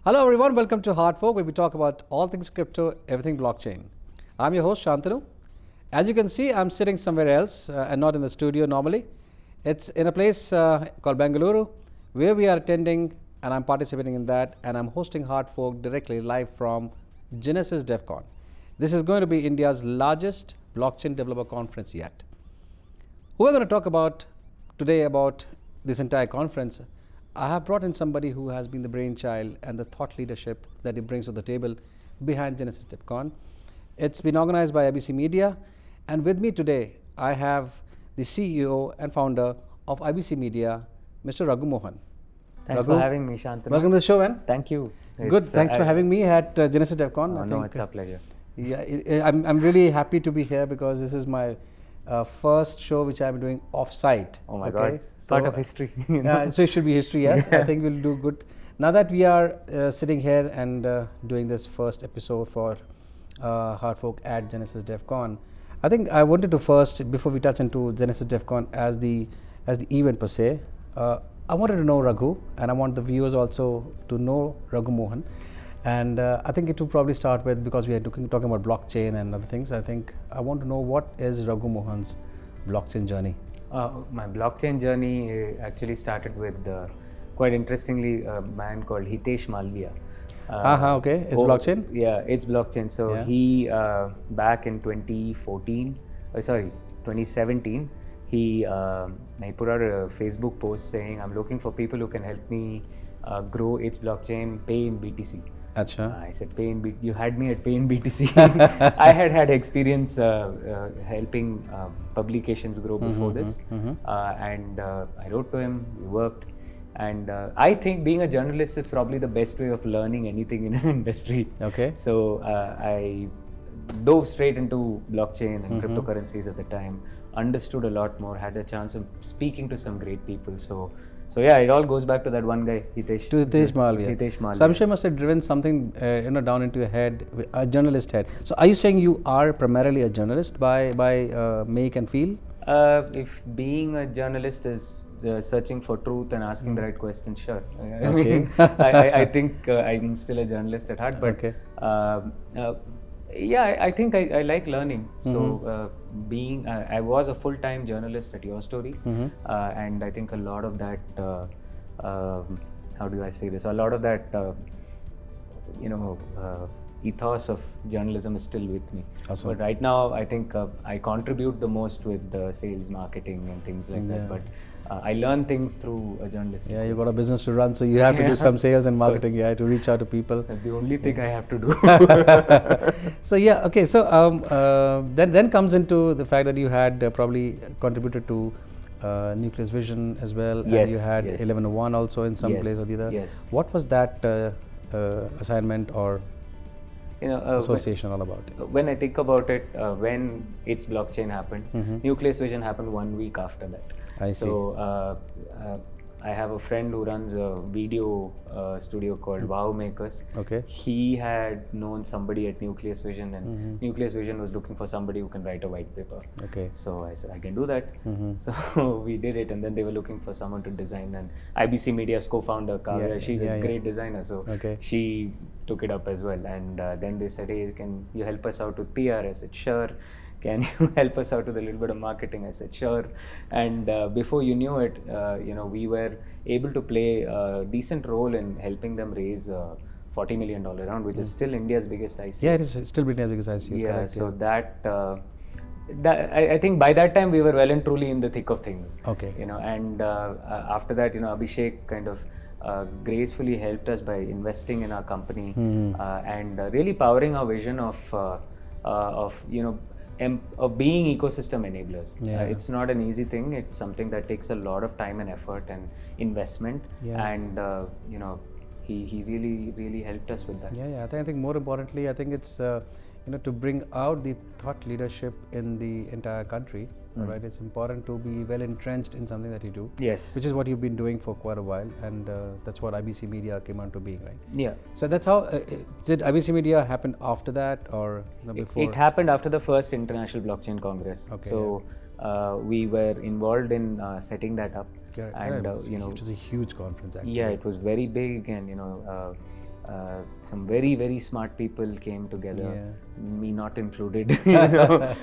Hello everyone, welcome to Hard Fork, where we talk about all things crypto, everything blockchain. I'm your host Shantanu. As you can see, I'm sitting somewhere else and not in the studio normally. It's in a place called Bengaluru, where we are attending and I'm participating in that, and I'm hosting Hard Fork directly live from Genesis DevCon. This is going to be India's largest blockchain developer conference yet. Who we're going to talk about today about this entire conference, I have brought in somebody who has been the brainchild and the thought leadership that he brings to the table behind Genesis DevCon. It's been organized by IBC Media, and with me today I have the CEO and founder of IBC Media, Mr. Raghu Mohan. Thanks for having me, Shantanu. Welcome to the show, man. Thank you. Good. Thanks for having me at Genesis DevCon. No, it's a pleasure. Yeah, I'm really happy to be here because this is my first show which I'm doing off-site. Oh my God. Part of history. So it should be history, yes. I think we'll do good. Now that we are sitting here and doing this first episode for Hard Fork at Genesis DevCon, I think I wanted to first, before we touch into Genesis DevCon as the event per se, I wanted to know Raghu, and I want the viewers also to know Raghu Mohan. And I think it will probably start with, because we are talking about blockchain and other things, I think I want to know what is Raghu Mohan's blockchain journey? My blockchain journey actually started with, quite interestingly, a man called Hitesh Malviya. Okay. It's blockchain? Yeah, it's blockchain. So he, back in 2017, he put out a Facebook post saying, I'm looking for people who can help me grow its blockchain, pay in BTC. Achha. I said, pay in BTC. You had me at pay in BTC. I had experience helping publications grow before this. And I wrote to him, we worked. And I think being a journalist is probably the best way of learning anything in an industry. Okay. So I dove straight into blockchain and cryptocurrencies at the time, understood a lot more, had a chance of speaking to some great people. So yeah, it all goes back to that one guy, Hitesh. To Hitesh Malviya. Hitesh Malviya. So I'm sure must have driven something, down into your head, a journalist head. So are you saying you are primarily a journalist by make and feel? If being a journalist is searching for truth and asking the right questions, sure. Okay. I think I'm still a journalist at heart, but yeah, I think I like learning. So I was a full-time journalist at Your Story, and I think a lot of that, how do I say this? A lot of that, ethos of journalism is still with me. Awesome. But right now, I think I contribute the most with sales, marketing, and things like that. But I learn things through a journalist. Yeah, you got a business to run, so you have to do some sales and marketing. Yeah, to reach out to people. That's the only thing I have to do. So yeah, okay. So then comes into the fact that you had probably contributed to Nucleus Vision as well. Yes. And you had 1101 also in some place or the other. Yes. What was that assignment or association all about? When I think about it, when its blockchain happened, Nucleus Vision happened 1 week after that. I see. So I have a friend who runs a video studio called Wow Makers. Okay. He had known somebody at Nucleus Vision, and Nucleus Vision was looking for somebody who can write a white paper. Okay. So I said, I can do that. So we did it, and then they were looking for someone to design. And IBC Media's co-founder, Kavya, she's a great designer, so she took it up as well. And then they said, hey, can you help us out with PR? I said, sure. Can you help us out with a little bit of marketing? I said, sure. And before you knew it, we were able to play a decent role in helping them raise $40 million round, which is still India's biggest ICO. Yeah, it is still India's biggest ICO. Yeah, correct, so that I think by that time we were well and truly in the thick of things. Okay. And after that, Abhishek kind of gracefully helped us by investing in our company and really powering our vision of being ecosystem enablers. It's not an easy thing. It's something that takes a lot of time and effort and investment. And he really helped us with that. Yeah. I think more importantly, I think it's to bring out the thought leadership in the entire country. Right, it's important to be well entrenched in something that you do. Yes. Which is what you've been doing for quite a while, and that's what IBC Media came on to being, right? Yeah. So that's how did IBC Media happen after that, or before? It happened after the first International Blockchain Congress. Okay. So we were involved in setting that up. And it was a huge conference actually. Yeah, it was very big, and some very, very smart people came together, me not included, no,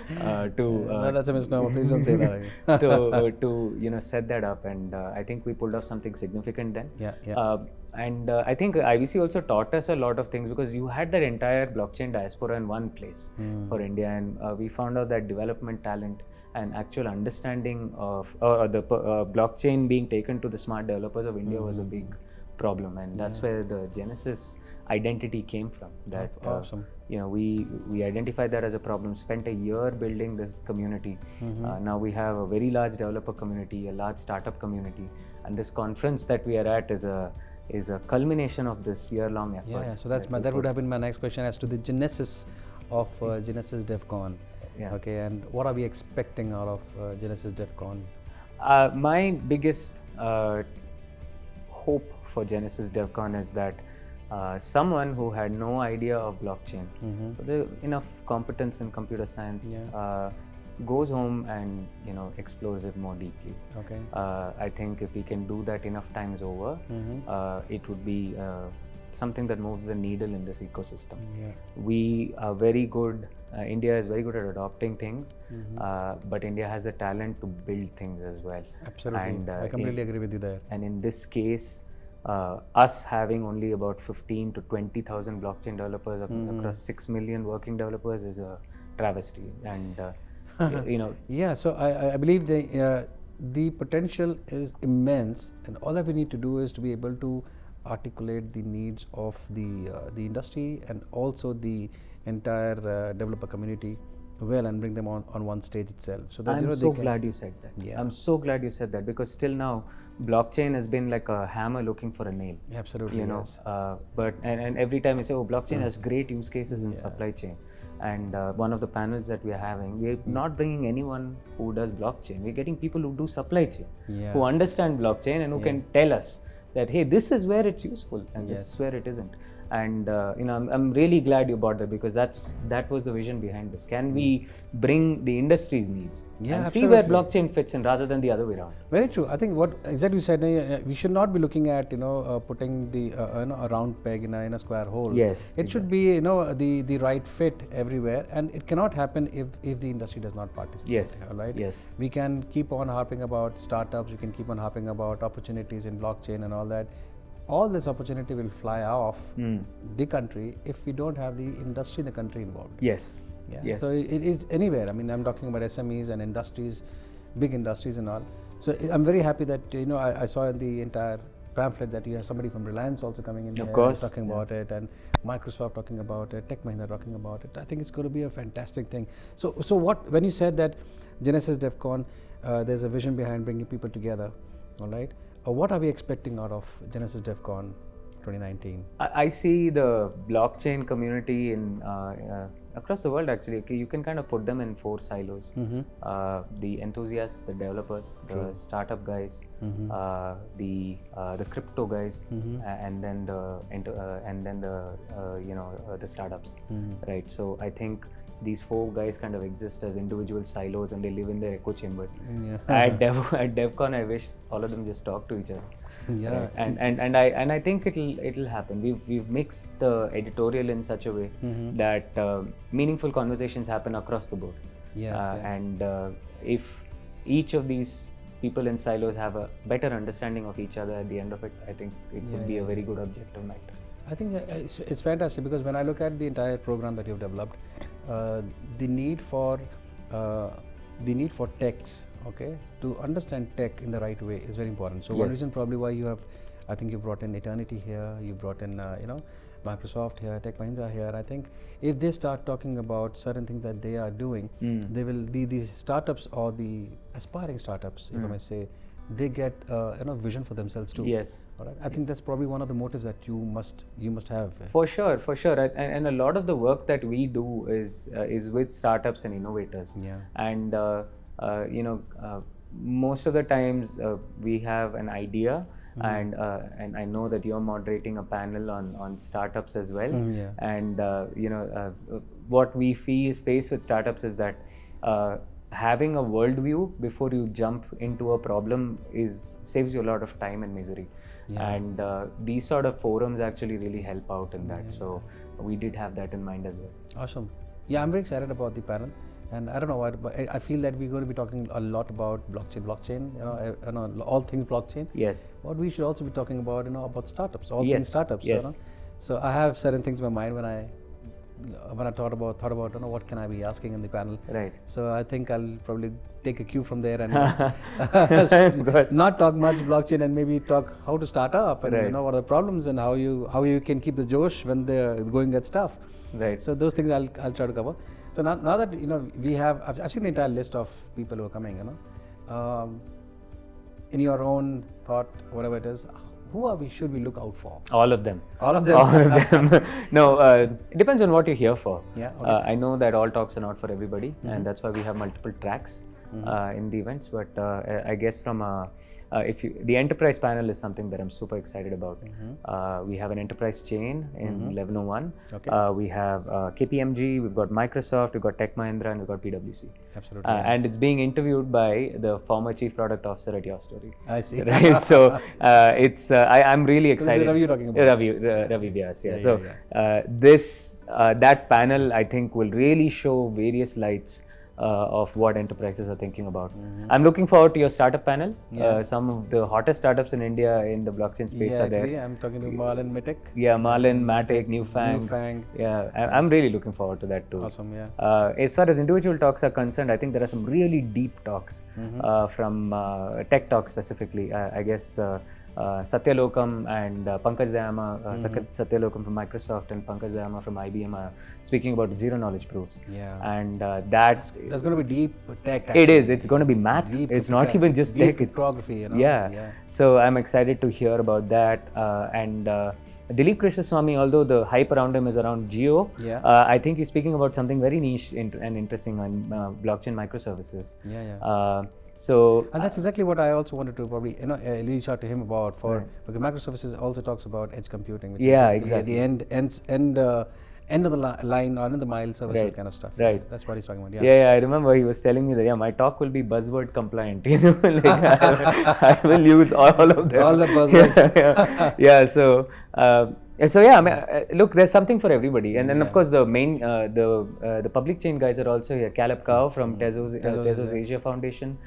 that's a misnomer. Please don't say that. to set that up, and I think we pulled off something significant then. And I think IBC also taught us a lot of things, because you had that entire blockchain diaspora in one place for India, and we found out that development talent and actual understanding of the blockchain being taken to the smart developers of India was a big problem, and that's where the Genesis identity came from. That awesome. We identified that as a problem, spent a year building this community. Now we have a very large developer community, a large startup community, and this conference that we are at is a culmination of this year-long effort. So that would have been my next question as to the genesis of Genesis DevCon. Okay, and what are we expecting out of Genesis DevCon? My biggest hope for Genesis DevCon is that someone who had no idea of blockchain, with enough competence in computer science, goes home and explores it more deeply. Okay. I think if we can do that enough times over, it would be something that moves the needle in this ecosystem. We are very good. India is very good at adopting things, but India has the talent to build things as well. Absolutely, and I completely agree with you there. And in this case, us having only about 15 to 20,000 blockchain developers across 6 million working developers is a travesty. And so I believe the potential is immense, and all that we need to do is to be able to articulate the needs of the industry and also the entire developer community well, and bring them on one stage itself. So that, I'm so glad you said that. I'm so glad you said that, because till now blockchain has been like a hammer looking for a nail. Absolutely. But every time we say, blockchain has great use cases in supply chain, and one of the panels that we are having, we're not bringing anyone who does blockchain. We're getting people who do supply chain, who understand blockchain and who can tell us that, hey, this is where it's useful and this is where it isn't. And I'm really glad you brought that, because that was the vision behind this. Can we bring the industry's needs and see where blockchain fits in, rather than the other way around? Very true. I think what exactly you said, we should not be looking at putting the a round peg in a square hole. Yes, it should be the right fit everywhere, and it cannot happen if the industry does not participate. Yes. Right. Yes. We can keep on harping about startups. We can keep on harping about opportunities in blockchain and all that. All this opportunity will fly off the country if we don't have the industry in the country involved. Yes. So it is anywhere. I mean, I'm talking about SMEs and industries, big industries and all. So I'm very happy that I saw in the entire pamphlet that you have somebody from Reliance also coming in, of course, talking about it, and Microsoft talking about it, Tech Mahindra talking about it. I think it's going to be a fantastic thing. So when you said that Genesis DevCon, there's a vision behind bringing people together, all right? What are we expecting out of Genesis DevCon 2019? I see the blockchain community in across the world, actually. You can kind of put them in 4 silos. The enthusiasts, the developers, the startup guys, the crypto guys, and then the startups, right? So I think these 4 guys kind of exist as individual silos, and they live in their echo chambers. At DevCon, I wish all of them just talk to each other. Right? And I think it'll happen. We've mixed the editorial in such a way that meaningful conversations happen across the board. And if each of these people in silos have a better understanding of each other at the end of it, I think it would be a very good objective night. I think it's fantastic, because when I look at the entire program that you've developed, the need for techs, to understand tech in the right way is very important. So one reason probably why you brought in Eternity here, you brought in Microsoft here, Tech Mahindra here. I think if they start talking about certain things that they are doing, they will the startups or the aspiring startups, if I may say, they get vision for themselves too. Yes. All right. I think that's probably one of the motives that you must have. For sure. And a lot of the work that we do is with startups and innovators. And most of the times we have an idea, and I know that you're moderating a panel on startups as well. And what we face with startups is that having a worldview before you jump into a problem saves you a lot of time and misery. And these sort of forums actually really help out in that. So we did have that in mind as well. Awesome. Yeah, I'm very excited about the panel. And I don't know why, but I feel that we're going to be talking a lot about blockchain, you know, all things blockchain. Yes. But we should also be talking about, about startups, all things startups. Yes. So I have certain things in my mind when I thought about, what can I be asking in the panel. Right. So I think I'll probably take a cue from there and not talk much blockchain and maybe talk how to start up and what are the problems and how you can keep the josh when the going gets tough. Right. So those things I'll try to cover. So now that we have, I've seen the entire list of people who are coming. In your own thought, whatever it is, should we look out for? All of them. All of them. All of them. No, it depends on what you're here for. Yeah. Okay. I know that all talks are not for everybody, and that's why we have multiple tracks in the events. But I guess from the enterprise panel is something that I'm super excited about. We have an enterprise chain in 1101. Okay. We have KPMG, we've got Microsoft, we've got Tech Mahindra, and we've got PwC. Absolutely. And it's being interviewed by the former chief product officer at Your Story. I see. Right. So I'm really excited. So Ravi you're talking about? Ravi Vyas. Yeah. That panel I think will really show various lights of what enterprises are thinking about. I'm looking forward to your startup panel. Some of the hottest startups in India in the blockchain space are there. I'm talking to Marlin Mitek. Yeah, Marlin, Matic, Newfang. Yeah, I'm really looking forward to that too. Awesome, yeah. As far as individual talks are concerned, I think there are some really deep talks from tech talk specifically. I guess Satyalokam and Pankaj Dayama, Satyalokam from Microsoft and Pankaj Dayama from IBM are speaking about zero knowledge proofs. Yeah. And that's going to be deep tech. Actually. It is. It's going to be math. Deep it's not tech. Even just deep tech. It's cryptography. Yeah. So I'm excited to hear about that. And Dilip Krishnaswamy, although the hype around him is around Geo, I think he's speaking about something very niche and interesting on blockchain microservices. And that's exactly what I also wanted to probably reach out to him about because microservices also talks about edge computing, which is exactly the end of the line or in the mile services kind of stuff. Right. That's what he's talking about. Yeah. I remember he was telling me that my talk will be buzzword compliant. I will use all of them. All the buzzwords. So look, there's something for everybody, and then of course the main the public chain guys are also here. Caleb Kao from Tezos Asia Foundation.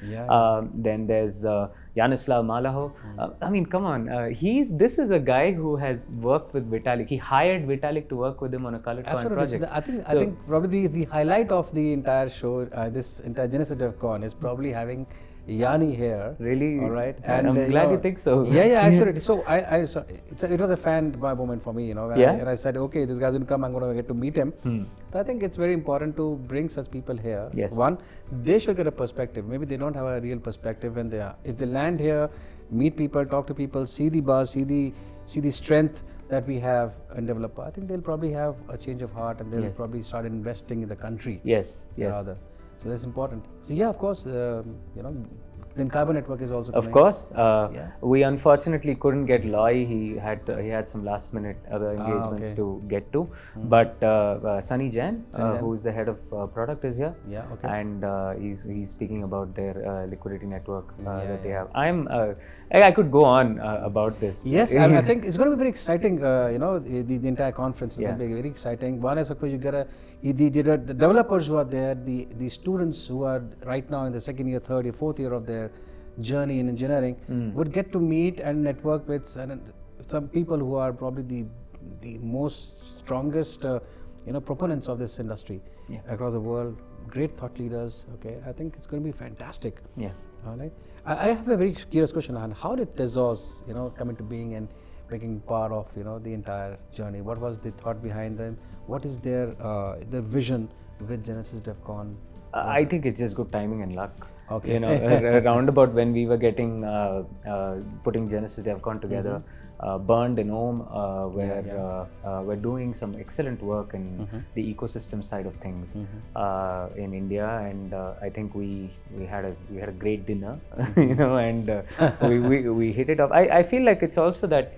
Then there's Yanislav Malaho. I mean, come on, this is a guy who has worked with Vitalik. He hired Vitalik to work with him on a colored coin project. I think probably the highlight of the entire show, this entire Genesis DevCon, is probably having Yanni here. Really? All right. And I'm glad you think so. Yeah, absolutely. So it was a fan moment for me, and I said, okay, this guy's going to come, I'm going to get to meet him. So I think it's very important to bring such people here. Yes. One, they should get a perspective. Maybe they don't have a real perspective when they are. If they land here, meet people, talk to people, see the buzz, see the strength that we have in developer, I think they'll probably have a change of heart and they'll probably start investing in the country. Yes. Rather. So that's important. So of course, then Carbon Network is also coming. Of course. We unfortunately couldn't get Loy. He had some last minute other engagements to get to. But Sunny Jain, who's the head of product, is here. And he's speaking about their liquidity network that they have. I could go on about this. Yes, I think it's going to be very exciting. The entire conference is going to be very exciting. One is, of course, you get the developers who are there, the students who are right now in the second year, third year, fourth year of their journey in engineering would get to meet and network with some people who are probably the most strongest proponents of this industry across the world. Great thought leaders. I think it's going to be fantastic. All right. I have a very curious question on how did Tezos come into being and making part of the entire journey. What was the thought behind them? What is their vision with Genesis DevCon? I think it's just good timing and luck. Around about when we were getting putting Genesis DevCon together, Bernd and Om were doing some excellent work in the ecosystem side of things in India, and I think we had a great dinner, and we hit it off. I feel like it's also that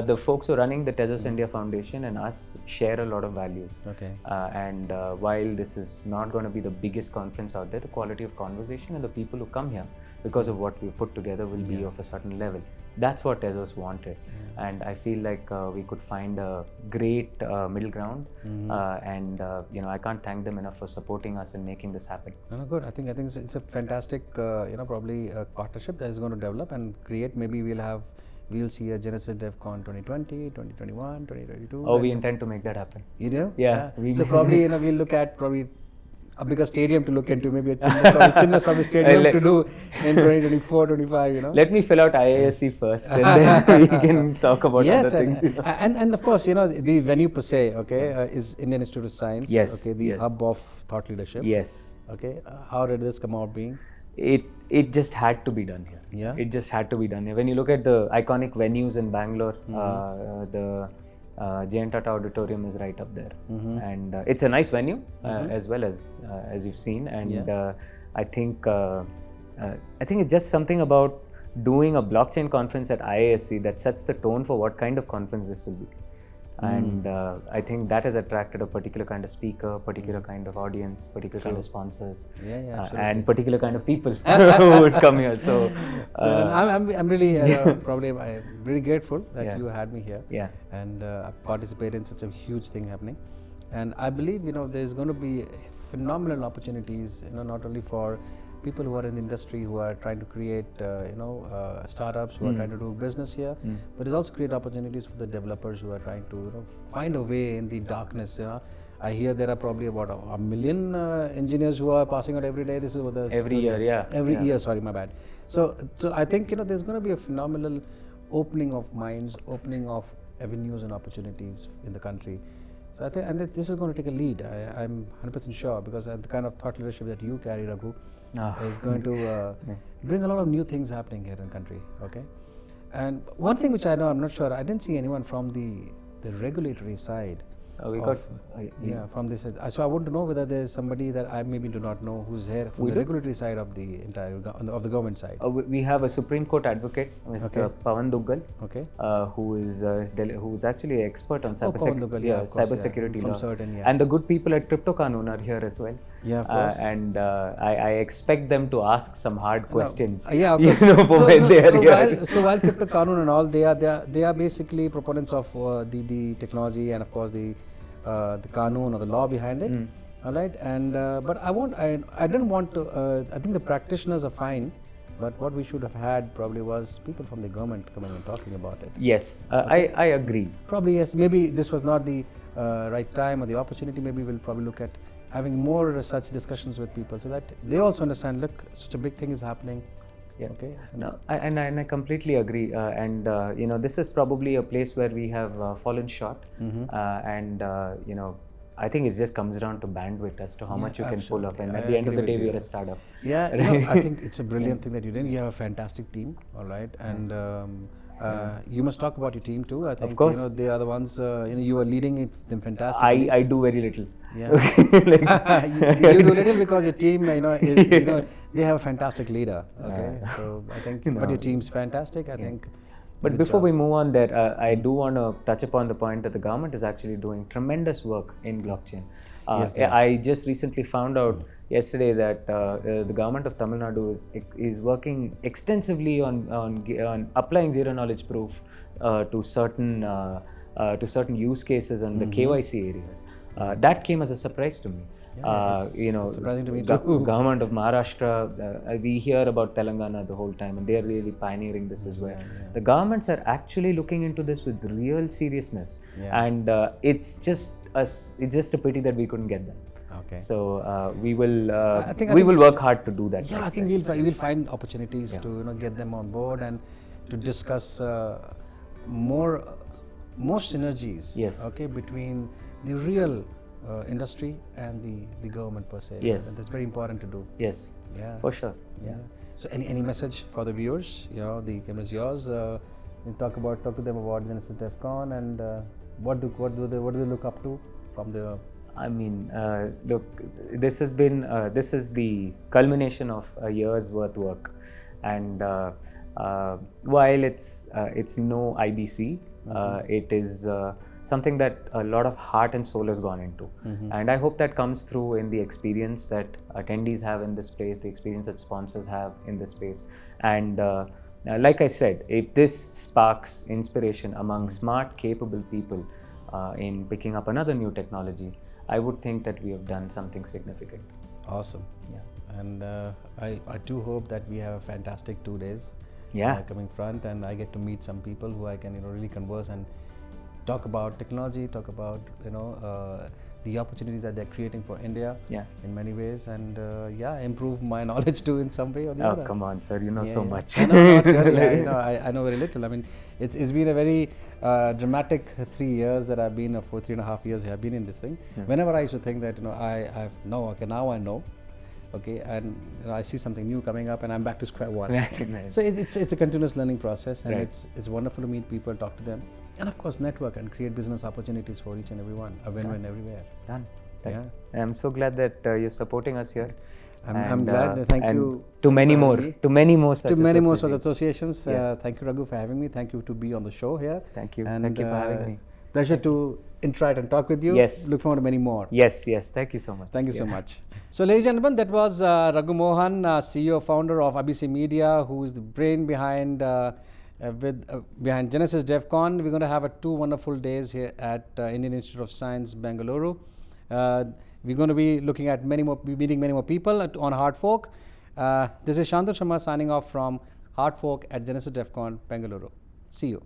the folks who are running the Tezos India Foundation and us share a lot of values. And while this is not going to be the biggest conference out there, the quality of conversation and the people who come here because of what we put together will be of a certain level. That's what ethos wanted, and I feel like we could find a great middle ground, and I can't thank them enough for supporting us and making this happen. No, good. I think it's a fantastic probably a partnership that is going to develop and create. Maybe we'll see a Genesis DevCon 2020, 2021, 2022. Oh, we intend to make that happen. You do? Yeah. So probably we'll look at probably a bigger stadium to look into, maybe a Chinnaswamy stadium to do in 2024, 25, Let me fill out IISc first, and then we can talk about other things. And of course, the venue per se, is Indian Institute of Science. Yes. Okay, the hub of thought leadership. Yes. Okay, how did this come out being? It just had to be done here. Yeah. It just had to be done here. When you look at the iconic venues in Bangalore, the J.N. Tata Auditorium is right up there, and it's a nice venue as well as you've seen. And I think it's just something about doing a blockchain conference at IISc that sets the tone for what kind of conference this will be. And I think that has attracted a particular kind of speaker, particular kind of audience, particular kind of sponsors, and particular kind of people who would come here. So I'm really probably I'm really grateful that you had me here. Yeah. And participate in such a huge thing happening. And I believe there's going to be phenomenal opportunities, not only for people who are in the industry who are trying to create startups who are trying to do business here, but it's also create opportunities for the developers who are trying to find a way in the darkness. I hear there are probably about a million engineers who are passing out every day. This is what every year. Every year, sorry, my bad. So I think there's going to be a phenomenal opening of minds, opening of avenues and opportunities in the country. So I think, and this is going to take a lead. I'm 100% sure, because the kind of thought leadership that you carry, Raghu, is going to bring a lot of new things happening here in the country. Okay, and one thing which I know, I'm not sure, I didn't see anyone from the regulatory side. From this. So I want to know whether there is somebody that I maybe do not know who's here from the regulatory side of the entire of the government side. We have a Supreme Court advocate, Mr. Pawan Duggal, who's actually an expert on cybersecurity law. And the good people at Crypto Kanun are here as well. Yeah, of course. And I expect them to ask some hard questions. Yeah, of course. So while Crypto Kanun and all, they are basically proponents of the technology and of course the Kanun or the law behind it. All right, and but I didn't want to. I think the practitioners are fine, but what we should have had probably was people from the government coming and talking about it. Yes, I agree. Probably yes. Maybe this was not the right time or the opportunity. Maybe we'll probably look at having more such discussions with people so that they also understand. Look, such a big thing is happening. Yeah. Okay. No, I completely agree. This is probably a place where we have fallen short, and I think it just comes down to bandwidth as to how much you can pull off. And at the end of the day, we are a startup. Yeah, I think it's a brilliant thing that you did. You have a fantastic team, all right, and you must talk about your team too. I think, of course, they are the ones. You are leading them fantastic. I do very little. Yeah, you do little because your team, they have a fantastic leader. Okay, so I think, but your team's fantastic. I think. But before we move on there, I do want to touch upon the point that the government is actually doing tremendous work in blockchain. I just recently found out yesterday that the government of Tamil Nadu is working extensively on applying zero knowledge proof to certain use cases and the KYC areas. That came as a surprise to me. Surprising to me too. Government of Maharashtra, we hear about Telangana the whole time, and they are really pioneering this as well. The governments are actually looking into this with real seriousness, and it's just a pity that we couldn't get them. Okay. So we will work hard to do that. Yeah, I think we'll find opportunities to get them on board and to discuss more synergies. Yes. Okay, between the real industry and the government per se. Yes. And that's very important to do. Yes. Yeah. For sure. Yeah. So any message for the viewers? The camera is yours. Talk to them about Genesis DevCon and what do they look up to from the. I mean, look, this is the culmination of a year's worth work, and while it's no IBC, it is something that a lot of heart and soul has gone into. And I hope that comes through in the experience that attendees have in this space, the experience that sponsors have in this space. And like I said, if this sparks inspiration among smart, capable people in picking up another new technology, I would think that we have done something significant. Awesome. Yeah. And I do hope that we have a fantastic 2 days coming front, and I get to meet some people who I can really converse and talk about technology, talk about the opportunities that they're creating for India in many ways, and improve my knowledge too in some way or the other. Oh, come on, sir, you know so much. No, not really. I know very little. I mean, it's been a very dramatic 3 years that I've been, for 3.5 years I've been in this thing. Whenever I used to think that, now I know, okay, and I see something new coming up and I'm back to square one. So it's a continuous learning process, and it's wonderful to meet people, talk to them, and of course network and create business opportunities for each and everyone, a win-win everywhere. Done. I'm so glad that you're supporting us here. I'm glad. Thank you. To many more such associations. Thank you, Raghu, for having me. Thank you to be on the show here. Thank you. Thank you for having me. Pleasure to interact and talk with you. Yes. Look forward to many more. Yes. Thank you so much. Thank you so much. So, ladies and gentlemen, that was Raghu Mohan, CEO, founder of IBC Media, who is the brain behind behind Genesis DevCon. We're going to have 2 wonderful days here at Indian Institute of Science, Bengaluru. We're going to be looking at meeting many more people on Hard Fork. This is Shantanu Sharma signing off from Hard Fork at Genesis DevCon, Bengaluru. See you.